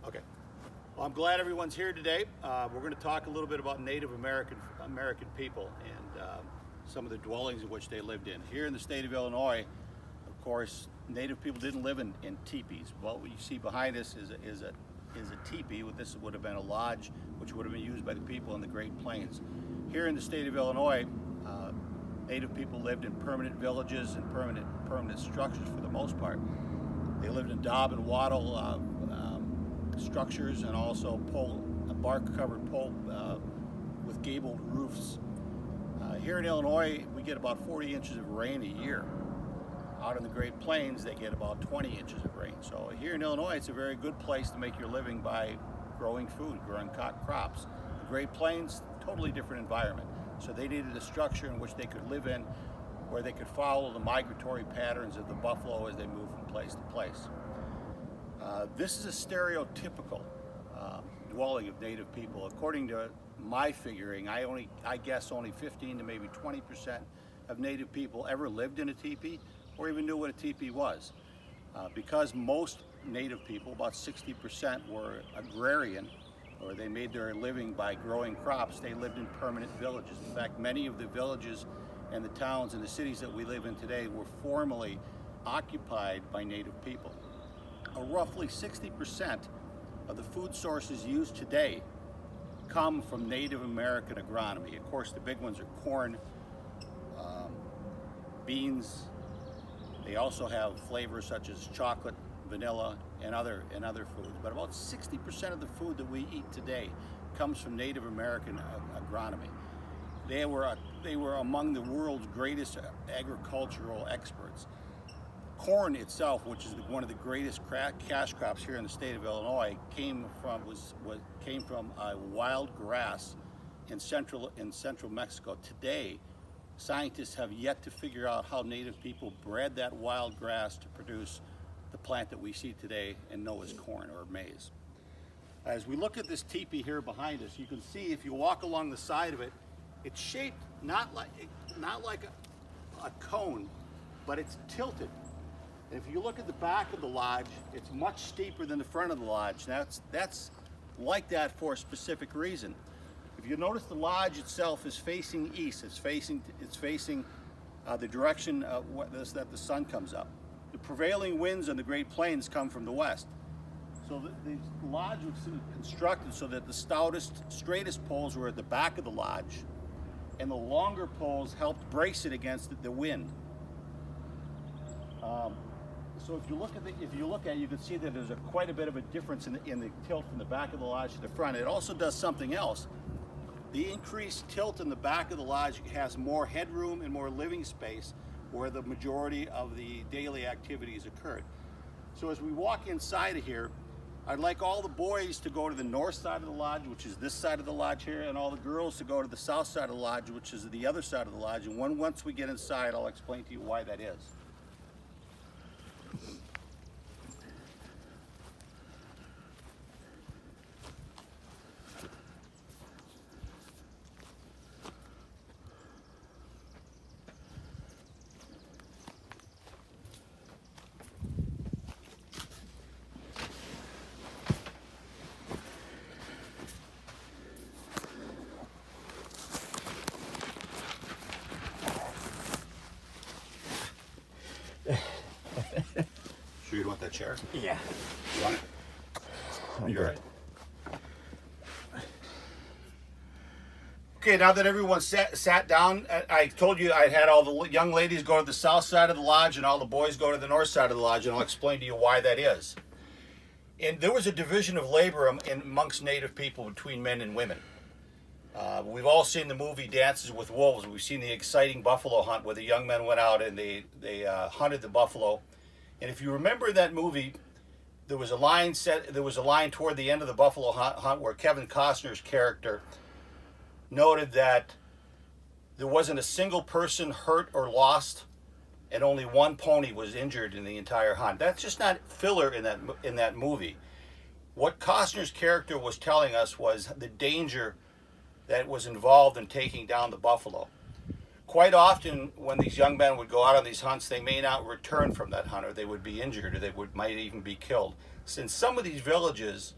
Okay. Well, I'm glad everyone's here today. We're going to talk a little bit about Native American people and some of the dwellings in which they lived in. Here in the state of Illinois, of course, Native people didn't live in teepees. What you see behind us is a teepee. This would have been a lodge, which would have been used by the people in the Great Plains. Here in the state of Illinois, Native people lived in permanent villages and permanent structures for the most part. They lived in daub and wattle structures, and also bark-covered pole with gabled roofs. Here in Illinois, we get about 40 inches of rain a year. Out in the Great Plains, they get about 20 inches of rain. So here in Illinois, it's a very good place to make your living by growing food, growing crops. The Great Plains, totally different environment. So they needed a structure in which they could live in, where they could follow the migratory patterns of the buffalo as they move from place to place. This is a stereotypical dwelling of Native people. According to my figuring, I guess only 15 to maybe 20% of Native people ever lived in a teepee or even knew what a teepee was. Because most Native people, about 60%, were agrarian, or they made their living by growing crops, they lived in permanent villages. In fact, many of the villages and the towns and the cities that we live in today were formerly occupied by Native people. Roughly 60% of the food sources used today come from Native American agronomy. Of course, the big ones are corn, beans. They also have flavors such as chocolate, vanilla, and other foods. But about 60% of the food that we eat today comes from Native American agronomy. They were among the world's greatest agricultural experts. Corn itself, which is one of the greatest cash crops here in the state of Illinois, came from a wild grass in central Mexico. Today, scientists have yet to figure out how Native people bred that wild grass to produce the plant that we see today and know as corn or maize. As we look at this teepee here behind us, you can see if you walk along the side of it, it's shaped not like a cone, but it's tilted. And if you look at the back of the lodge, it's much steeper than the front of the lodge. That's like that for a specific reason. If you notice, the lodge itself is facing east. It's facing the direction that the sun comes up. The prevailing winds on the Great Plains come from the west. So the lodge was constructed so that the stoutest, straightest poles were at the back of the lodge, and the longer poles helped brace it against the wind. So if you look at it, you can see that there's quite a bit of a difference in the tilt from the back of the lodge to the front. It also does something else. The increased tilt in the back of the lodge has more headroom and more living space where the majority of the daily activities occurred. So as we walk inside of here, I'd like all the boys to go to the north side of the lodge, which is this side of the lodge here, and all the girls to go to the south side of the lodge, which is the other side of the lodge. And once we get inside, I'll explain to you why that is. Sure you don't want that chair? Yeah. You want it? You're right. Okay, now that everyone sat down, I told you I had all the young ladies go to the south side of the lodge and all the boys go to the north side of the lodge, and I'll explain to you why that is. And there was a division of labor amongst Native people between men and women. We've all seen the movie Dances with Wolves. We've seen the exciting buffalo hunt where the young men went out and they hunted the buffalo. And if you remember that movie, there was a line toward the end of the buffalo hunt where Kevin Costner's character noted that there wasn't a single person hurt or lost, and only one pony was injured in the entire hunt. That's just not filler in that movie. What Costner's character was telling us was the danger that was involved in taking down the buffalo. Quite often, when these young men would go out on these hunts, they may not return from that hunt, or they would be injured, or they might even be killed. Since some of these villages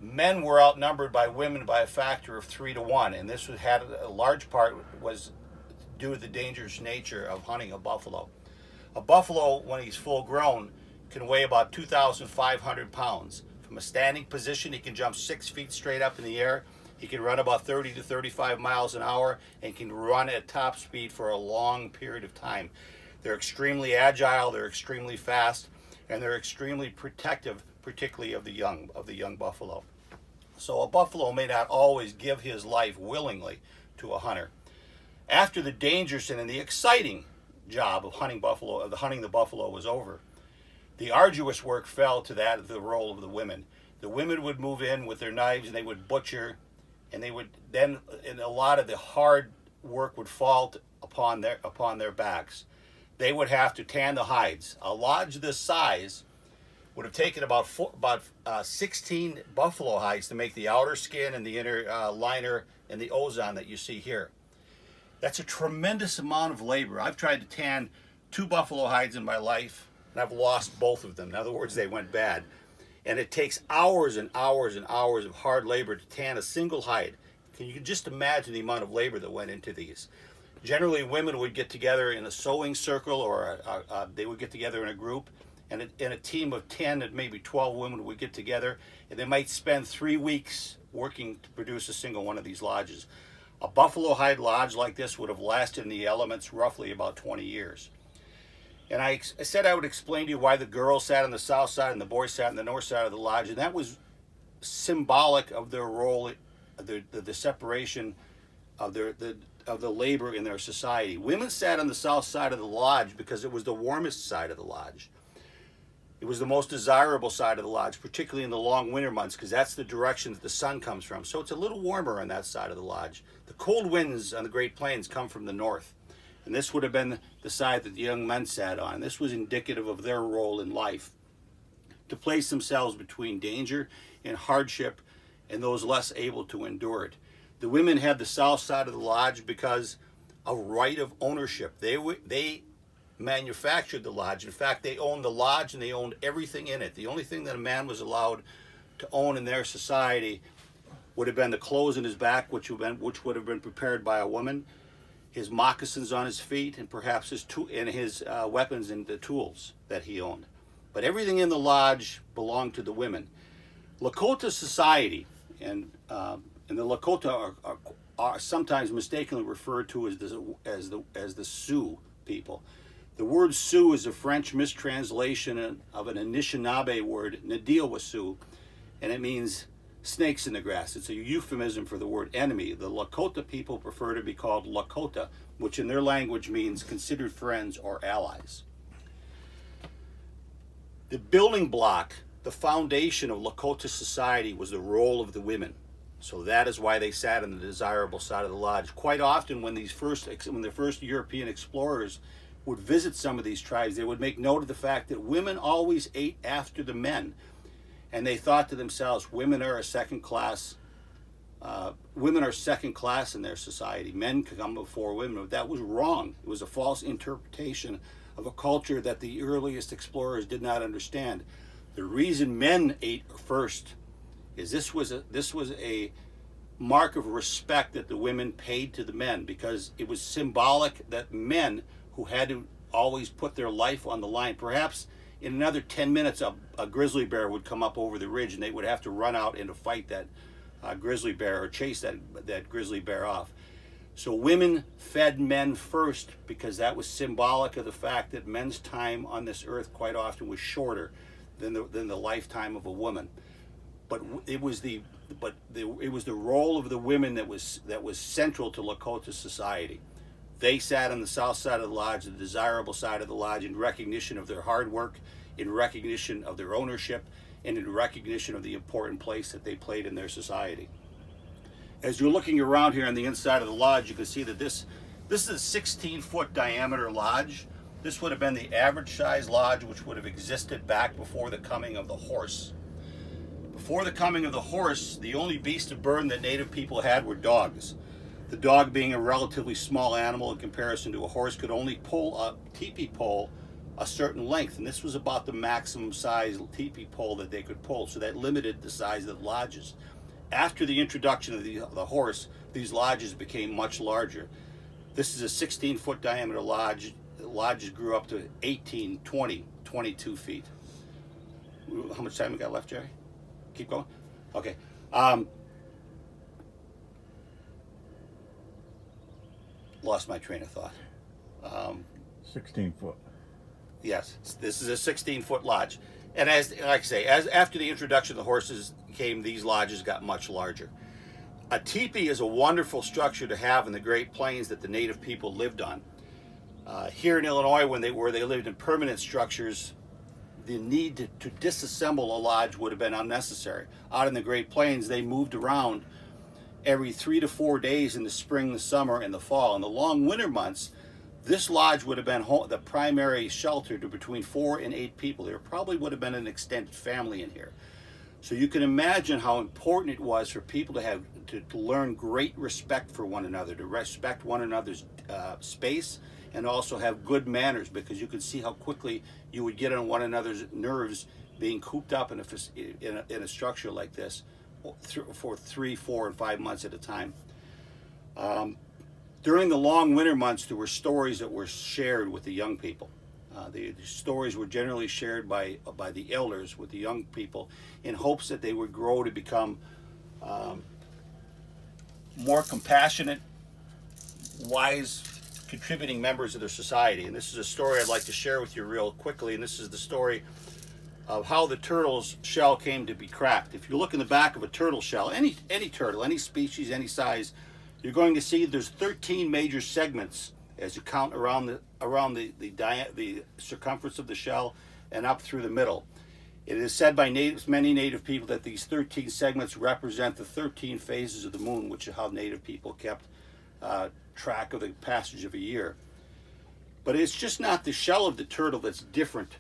men were outnumbered by women by a factor of 3 to 1, and this had a large part was due to the dangerous nature of hunting a buffalo. A buffalo, when he's full grown, can weigh about 2,500 pounds. From a standing position, he can jump 6 feet straight up in the air. He can run about 30 to 35 miles an hour and can run at top speed for a long period of time. They're extremely agile, they're extremely fast, and they're extremely protective, particularly of the young buffalo. So a buffalo may not always give his life willingly to a hunter. After the dangerous and the exciting job of hunting the buffalo was over, the arduous work fell to the role of the women. The women would move in with their knives and they would butcher, and a lot of the hard work would fall upon their backs. They would have to tan the hides. A lodge this size would have taken about 16 buffalo hides to make the outer skin and the inner liner and the ozone that you see here. That's a tremendous amount of labor. I've tried to tan 2 buffalo hides in my life, and I've lost both of them. In other words, they went bad. And it takes hours and hours and hours of hard labor to tan a single hide. You can just imagine the amount of labor that went into these. Generally, women would get together in a sewing circle, or they would get together in a group, and in a team of 10 and maybe 12 women would get together, and they might spend 3 weeks working to produce a single one of these lodges. A buffalo hide lodge like this would have lasted in the elements roughly about 20 years. And I said I would explain to you why the girls sat on the south side and the boys sat on the north side of the lodge, and that was symbolic of their role, the separation of the labor in their society. Women sat on the south side of the lodge because it was the warmest side of the lodge. It was the most desirable side of the lodge, particularly in the long winter months, because that's the direction that the sun comes from. So it's a little warmer on that side of the lodge. The cold winds on the Great Plains come from the north, and this would have been the side that the young men sat on. This was indicative of their role in life, to place themselves between danger and hardship and those less able to endure it. The women had the south side of the lodge because of right of ownership. They manufactured the lodge. In fact, they owned the lodge and they owned everything in it. The only thing that a man was allowed to own in their society would have been the clothes on his back, which would have been prepared by a woman, his moccasins on his feet, and perhaps his weapons and the tools that he owned. But everything in the lodge belonged to the women. Lakota society, and the Lakota are sometimes mistakenly referred to as the Sioux people. The word Sioux is a French mistranslation of an Anishinaabe word, Nadiawasu, and it means snakes in the grass. It's a euphemism for the word enemy. The Lakota people prefer to be called Lakota, which in their language means considered friends or allies. The building block, the foundation of Lakota society was the role of the women. So that is why they sat on the desirable side of the lodge. Quite often when the first European explorers would visit some of these tribes, they would make note of the fact that women always ate after the men. And they thought to themselves, women are second class in their society. Men could come before women. But that was wrong. It was a false interpretation of a culture that the earliest explorers did not understand. The reason men ate first is this was a mark of respect that the women paid to the men, because it was symbolic that men who had to always put their life on the line, perhaps in another 10 minutes a grizzly bear would come up over the ridge and they would have to run out and to fight that grizzly bear or chase that grizzly bear off. So women fed men first because that was symbolic of the fact that men's time on this earth quite often was shorter than the lifetime of a woman. But it was the role of the women that was central to Lakota society. They sat on the south side of the lodge, the desirable side of the lodge, in recognition of their hard work, in recognition of their ownership, and in recognition of the important place that they played in their society. As you're looking around here on the inside of the lodge, you can see that this is a 16-foot diameter lodge. This would have been the average size lodge which would have existed back before the coming of the horse. Before the coming of the horse, the only beast of burden that native people had were dogs. The dog, being a relatively small animal in comparison to a horse, could only pull a teepee pole a certain length, and this was about the maximum size teepee pole that they could pull, so that limited the size of the lodges. After the introduction of the horse, these lodges became much larger. This is a 16-foot diameter lodge. The lodges grew up to 18, 20, 22 feet. How much time we got left, Jerry? Keep going? Okay. Lost my train of thought. 16 foot. Yes, this is a 16-foot lodge. And like I say, after the introduction of the horses came, these lodges got much larger. A teepee is a wonderful structure to have in the Great Plains that the native people lived on. Here in Illinois, where they lived in permanent structures, the need to disassemble a lodge would have been unnecessary. Out in the Great Plains, they moved around every 3 to 4 days in the spring, the summer, and the fall. In the long winter months, this lodge would have been the primary shelter to between 4 and 8 people. There probably would have been an extended family in here. So you can imagine how important it was for people to learn great respect for one another, to respect one another's space, and also have good manners, because you could see how quickly you would get on one another's nerves being cooped up in a structure like this for 3, 4, and 5 months at a time. During the long winter months, there were stories that were shared with the young people. The stories were generally shared by the elders with the young people in hopes that they would grow to become more compassionate, wise, contributing members of their society. And this is a story I'd like to share with you real quickly, and this is the story of how the turtle's shell came to be cracked. If you look in the back of a turtle shell, any turtle, any species, any size, you're going to see there's 13 major segments as you count around the circumference of the shell and up through the middle. It is said by many native people that these 13 segments represent the 13 phases of the moon, which is how native people kept track of the passage of a year. But it's just not the shell of the turtle that's different.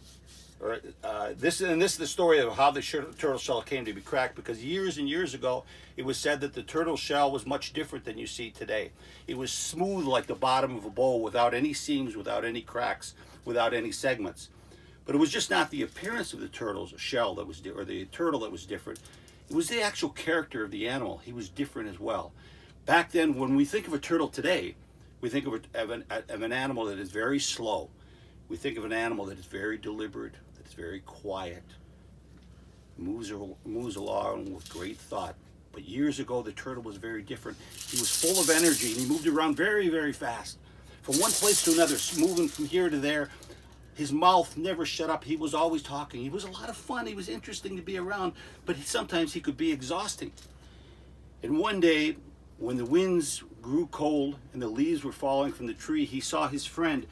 This is the story of how the turtle shell came to be cracked, because years and years ago it was said that the turtle shell was much different than you see today. It was smooth like the bottom of a bowl, without any seams, without any cracks, without any segments. But it was just not the appearance of the turtle's shell that was or the turtle that was different. It was the actual character of the animal. He was different as well. Back then, when we think of a turtle today, we think of an animal that is very slow. We think of an animal that is very deliberate, that is very quiet, moves along with great thought. But years ago, the turtle was very different. He was full of energy, and he moved around very, very fast, from one place to another, moving from here to there. His mouth never shut up. He was always talking. He was a lot of fun. He was interesting to be around, but sometimes he could be exhausting. And one day, when the winds grew cold and the leaves were falling from the tree, he saw his friend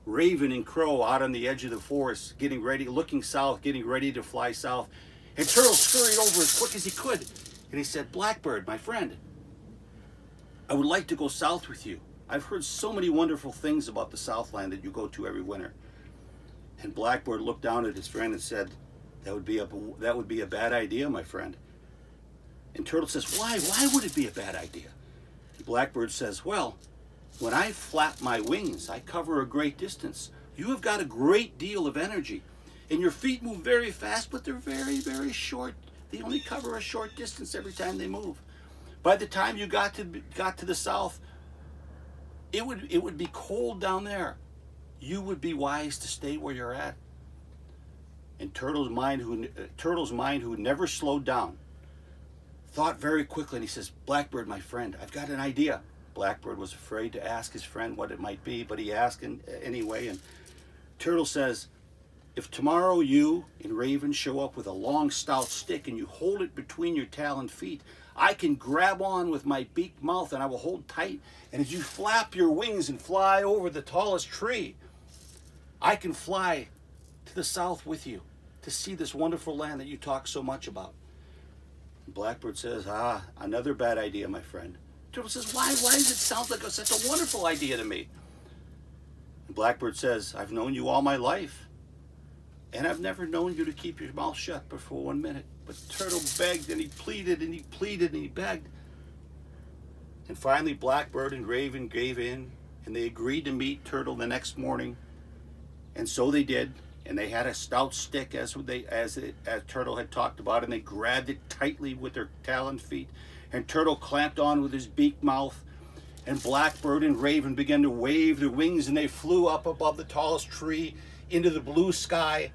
Raven and Crow out on the edge of the forest, getting ready, looking south, getting ready to fly south. And Turtle scurried over as quick as he could. And he said, "Blackbird, my friend, I would like to go south with you. I've heard so many wonderful things about the Southland that you go to every winter." And Blackbird looked down at his friend and said, that would be a bad idea, my friend." And Turtle says, Why would it be a bad idea? And Blackbird says, "Well, when I flap my wings, I cover a great distance. You have got a great deal of energy, and your feet move very fast, but they're very, very short. They only cover a short distance every time they move. By the time you got to the south, it would be cold down there. You would be wise to stay where you're at." And Turtle's mind, who never slowed down, thought very quickly, and he says, "Blackbird, my friend, I've got an idea." Blackbird was afraid to ask his friend what it might be, but he asked anyway. And Turtle says, "If tomorrow you and Raven show up with a long, stout stick and you hold it between your taloned feet, I can grab on with my beaked mouth and I will hold tight. And as you flap your wings and fly over the tallest tree, I can fly to the south with you to see this wonderful land that you talk so much about." And Blackbird says, "Another bad idea, my friend." Turtle says, Why does it sound like such a wonderful idea to me?" And Blackbird says, "I've known you all my life, and I've never known you to keep your mouth shut but for 1 minute." But Turtle begged, and he pleaded, and he pleaded, and he begged. And finally, Blackbird and Raven gave in, and they agreed to meet Turtle the next morning And so they did, and they had a stout stick as Turtle had talked about, and they grabbed it tightly with their talon feet, and Turtle clamped on with his beak mouth, and Blackbird and Raven began to wave their wings, and they flew up above the tallest tree into the blue sky.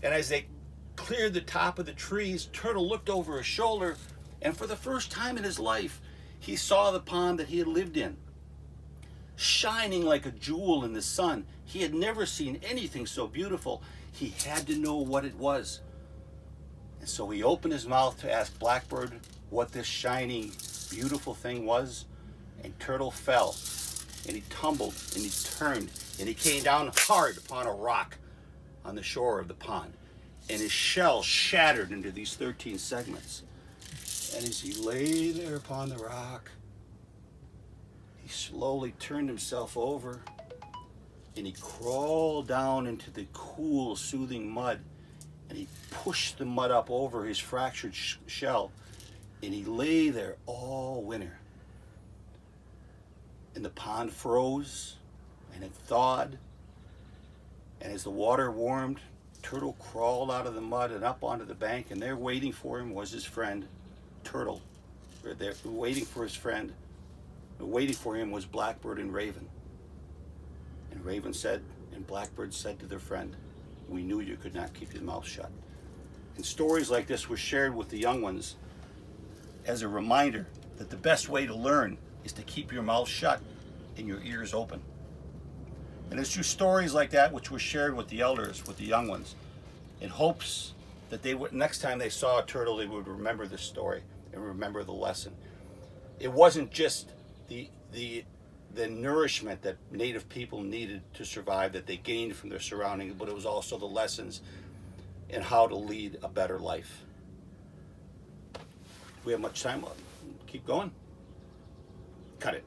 And as they cleared the top of the trees, Turtle looked over his shoulder, and for the first time in his life, he saw the pond that he had lived in, shining like a jewel in the sun. He had never seen anything so beautiful. He had to know what it was. And so he opened his mouth to ask Blackbird what this shining, beautiful thing was. And Turtle fell, and he tumbled, and he turned, and he came down hard upon a rock on the shore of the pond. And his shell shattered into these 13 segments. And as he lay there upon the rock, he slowly turned himself over, and he crawled down into the cool, soothing mud, and he pushed the mud up over his fractured shell, and he lay there all winter. And the pond froze, and it thawed, and as the water warmed, Turtle crawled out of the mud and up onto the bank, and there waiting for him was his friend, Turtle. There, waiting for his friend, waiting for him was Blackbird and Raven. And Raven said, and Blackbird said to their friend, "We knew you could not keep your mouth shut." And stories like this were shared with the young ones as a reminder that the best way to learn is to keep your mouth shut and your ears open. And it's through stories like that which were shared with the elders, with the young ones, in hopes that they would, next time they saw a turtle, they would remember the story and remember the lesson. It wasn't just the nourishment that native people needed to survive that they gained from their surroundings, but it was also the lessons in how to lead a better life. We have much time left. Keep going. Cut it.